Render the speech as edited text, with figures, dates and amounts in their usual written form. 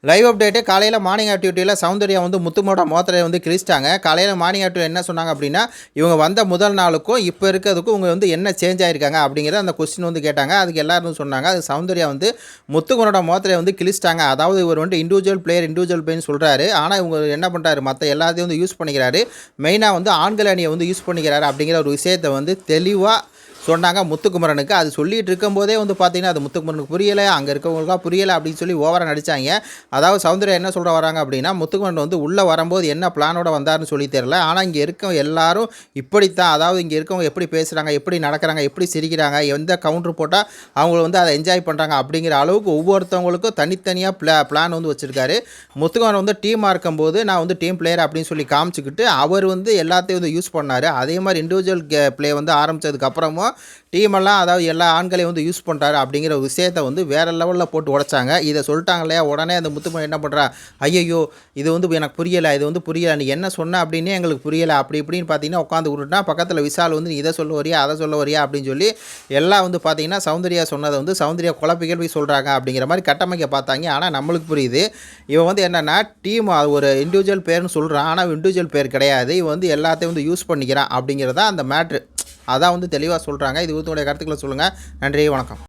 Live update காலையில் morning ஆக்டிவிட்டியில் Soundarya வந்து முத்துமோட மோத்திரையை வந்து கிழிச்சிட்டாங்க. காலையில் மார்னிங் ஆக்டிவிட்டி என்ன சொன்னாங்க அப்படின்னா, இவங்க வந்த முதல் நாளுக்கும் இப்போ இருக்கிறதுக்கும் இவங்க வந்து என்ன சேஞ்ச் ஆகிருக்காங்க அப்படிங்கிற அந்த கொஸ்டின் வந்து கேட்டாங்க. அதுக்கு எல்லாரும் சொன்னாங்க, அது சௌந்தர்யா வந்து முத்துமோனோட மோத்திரையை வந்து கிழிச்சிட்டாங்க. அதாவது இவர் வந்து இண்டிவிஜுவல் பிளேயர்னு சொல்கிறாரு. ஆனால் இவங்க என்ன பண்ணுறாரு, மற்ற எல்லாத்தையும் வந்து யூஸ் பண்ணிக்கிறாரு. மெயினாக வந்து ஆண்கள் அணியை வந்து யூஸ் பண்ணிக்கிறாரு அப்படிங்கிற ஒரு விஷயத்தை வந்து தெளிவாக சொன்னாங்க முத்துக்குமரனுக்கு. அது சொல்லிட்டு இருக்கும்போதே வந்து பார்த்தீங்கன்னா, அது முத்துக்குமரனுக்கு புரியலை, அங்கே இருக்கவங்களுக்குலாம் புரியலை அப்படின்னு சொல்லி ஓவராக நடித்தாங்க. அதாவது சௌந்தர்யா என்ன சொல்ல வராங்க அப்படின்னா, முத்துக்குமரன் வந்து உள்ளே வரும்போது என்ன பிளானோட வந்தார்னு சொல்லி தெரியல. ஆனால் இங்கே இருக்க எல்லாரும் இப்படித்தான், அதாவது இங்கே இருக்கவங்க எப்படி பேசுகிறாங்க, எப்படி நடக்கிறாங்க, எப்படி சிரிக்கிறாங்க, எந்த கவுண்டர் போட்டால் அவங்கள வந்து அதை என்ஜாய் பண்ணுறாங்க அப்படிங்கிற அளவுக்கு ஒவ்வொருத்தவங்களுக்கும் தனித்தனியாக பிளான் வந்து வச்சுருக்காரு. முத்துக்குமரன் வந்து டீமாக இருக்கும்போது நான் வந்து டீம் பிளேயர் அப்படின்னு சொல்லி காமிச்சிக்கிட்டு அவர் வந்து எல்லாத்தையும் வந்து யூஸ் பண்ணார். அதே மாதிரி இண்டிவிஜுவல் பிளே வந்து ஆரம்பித்ததுக்கப்புறமும் டீமெல்லாம், அதாவது எல்லா ஆண்களையும் வந்து யூஸ் பண்ணுறாரு அப்படிங்கிற ஒரு விஷயத்தை வந்து வேறு லெவலில் போட்டு உடைச்சாங்க. இதை சொல்லிட்டாங்க இல்லையா, உடனே அந்த முத்துக்குமரன் என்ன பண்ணுறா, ஐயையோ இது வந்து எனக்கு புரியலை, இது வந்து புரியலை, நீ என்ன சொன்ன அப்படின்னே எங்களுக்கு புரியலை அப்படி இப்படின்னு பார்த்தீங்கன்னா உட்காந்து விட்டுட்டா. பக்கத்தில் விஷால் வந்து நீ இதை சொல்ல வரியா அதை சொல்ல வரியா அப்படின்னு சொல்லி எல்லாம் வந்து பார்த்தீங்கன்னா சௌந்தர்யா சொன்னதை வந்து சௌந்தர்யா குழப்பிகள் போய் சொல்கிறாங்க அப்படிங்கிற மாதிரி கட்டமைக்க பார்த்தாங்க. ஆனால் நம்மளுக்கு புரியுது, இவன் வந்து என்னென்னா டீம் ஒரு இண்டிவிஜுவல் பேர்னு சொல்கிறான், ஆனால் இண்டிவிஜுவல் பேர் கிடையாது, இவன் வந்து எல்லாத்தையும் வந்து யூஸ் பண்ணிக்கிறான் அப்படிங்கிறதா அந்த மேட்ரு. அதான் வந்து தெளிவாக சொல்கிறாங்க. இது உங்களுடைய கருத்துக்களை சொல்லுங்கள். நன்றி, வணக்கம்.